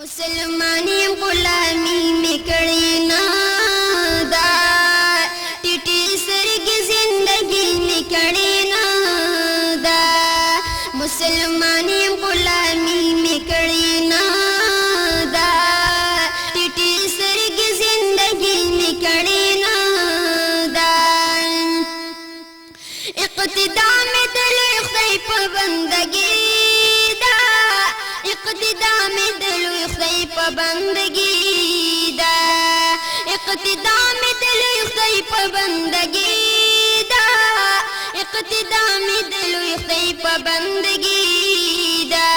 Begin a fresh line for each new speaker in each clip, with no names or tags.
مسلمانی غلامی میکړی نه دا ټیټی سرګي زندگی میکړی نه دا مسلمانی غلامی میکړی نه دا ټیټی سرګي زندگی میکړی نه دا اقتدا میں دل خدای په بندگی اقتدا میں دلو خدای په بندگی دا اقتدا میں دلو خدای په بندگی دا اقتدا میں دلو خدای په بندگی دا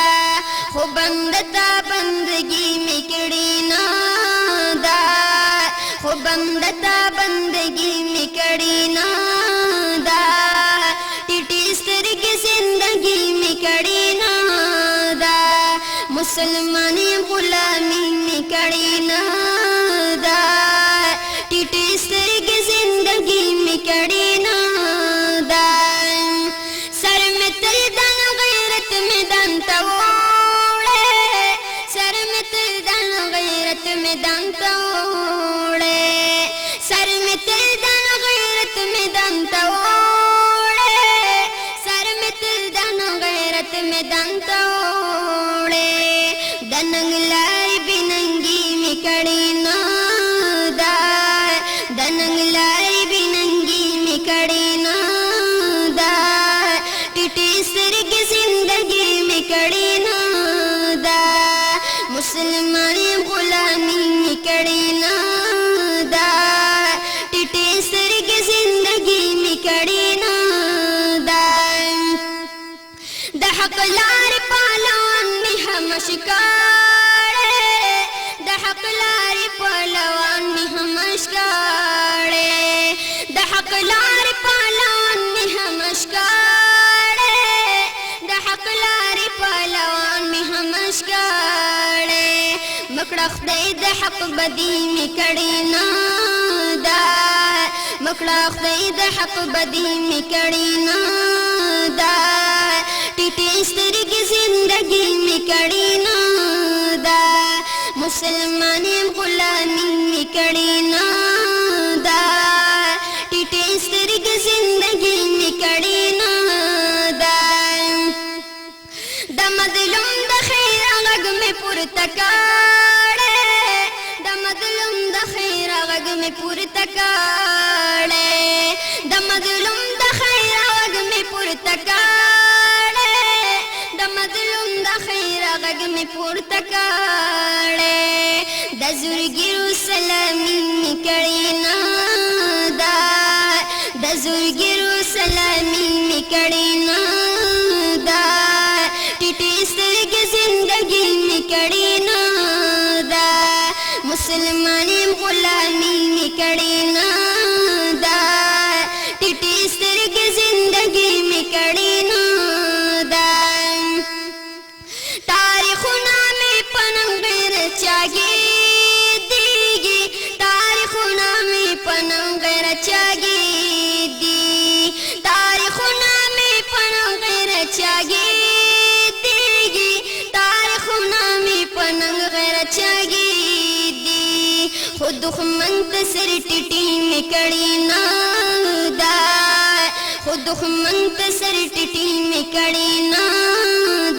خو بندتا بندگی میکړی نه دا خو بندتا بندگی میکړی نه دا ټیټی سترګې زندگی میکړی نه مسلمانی غلامی میکړی نه دا ټیټی سترګې زندگی میکړی نه دا سر میں تل دن غیرت میدان ته وړې سر میں تل دن غیرت میدان ته وړې سر میں تل دن غیرت میدان ته وړې سر میں تل دن غیرت میدان ته دننګ لارې بننګي میکړی نه دا دننګ لارې بننګي میکړی نه دا ټیټی سترګې زندگی میکړی نه دا مسلمانی غلامی میکړی نه دا ټیټی سترګې زندگی میکړی نه دا د حق لارې پالوان می همشکاړې د حق لارې پالوان می همشکاړې د حق لارې پالوان می همشکاړې د حق لارې پالوان می همشکاړې مکړه خدای د حق بدی می کړی نه دا مکړه خدای د حق بدی می کړی نه دا ټیټی سترګې زندگی میکړی نه دا مسلمانی غلامی میکړی نه دا ټیټی سترګې زندگی میکړی نه دا د مظلوم د خیر غږ مې پورته کړی د مظلوم د خیر غږ مې پورته کړی د مظلوم د خیر غږ مې پورته کړی د مظلوم د خیر غږ مې پورته کړی د زورګیرو سلامي مې کړی نه دا د زورګیرو سلامي مې کړی نه دا ټیټی سترګې زندگی مې کړی نه دا مسلمانی غلامی مې کړی نه دا ټیټی سترګې زندگی مې کړی نه دا تاریخونه مې پننګ غیر چاګي دیږي تاریخونه مې پننګ غیر چاګي دی تاریخونه مې پننګ غیر چاګي دیږي تاریخونه مې پننګ غیر چاګي دی خود دښمن ته سر ټیټی مې کړی نه دا خود دښمن ته سر ټیټی مې کړی نه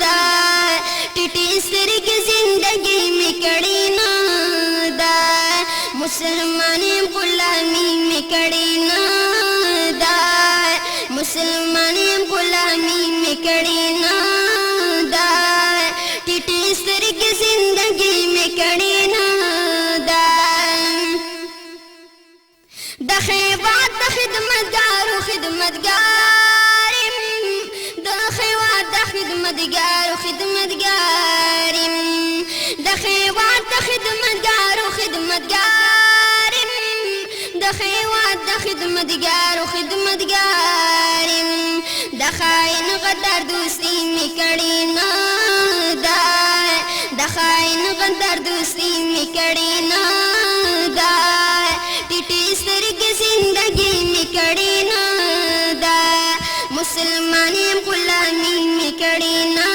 دا ټیټی سترګې زندگی مې کړی نه دا مسلمانی غلامی مې کړی نه دا مسلمانی غلامی مې کړی نه دا ټیټی سترګې زندگی مې کړی نه دا د خیوات د خدمتګارو خدمتګارم د خیوات د خدمتګارو خدمتګارم د خیوات د خدمتګارو خدمتګارم د خیوات د خدمتګارو خدمتګارم د خاین غدار دوستی مې کړی نه دا د خاین غدار دوستی مې کړی نه دا ټیټی سترګې زندگی مې کړی نه دا مسلمانی غلامی مې کړی نه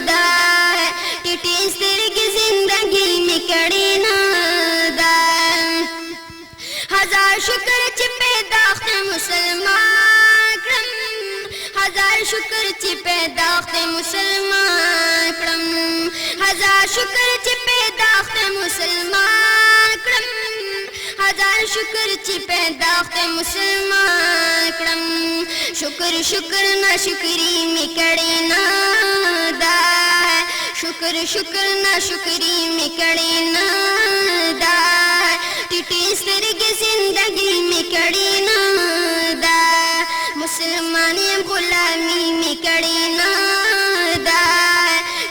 دا ټیټی سترګې زندگی شکر چې پیدا خدای مسلمان کړم هزار شکر چې پیدا خدای مسلمان کړم هزار شکر چې پیدا خدای مسلمان کړم شکر شکر نا شکری می کړي نه دا شکر شکر نا شکری می کړي نه دا ټیټي سترګې زندگی می کړي نه دا مسلمان غلامی می کړي نه دا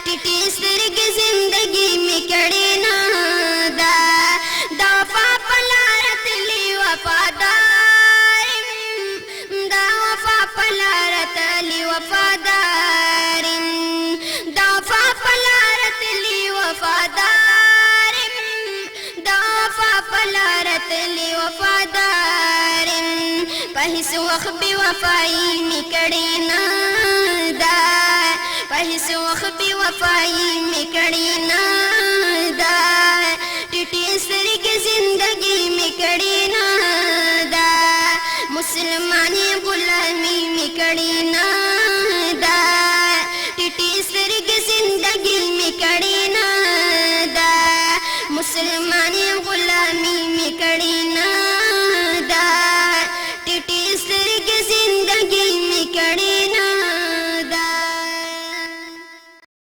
ټیټي سترګې زندگی می کړي نه دا دا وفا پلار تلی وفادار دا وفا پلار تلی وفادار دا وفا پلار تلی وفادار دا وفا پلار تلی وفادار پهیس وخت بی وفائی می کړي نه دا پهیس وخت بی وفائی می کړي نه دا ټیټي سترګې زندگی می کړي نه دا مسلمان غلامی می کړي نه دا ټیټي سترګې زندگی می کړي نه دا مسلمان غلامی می کړي نه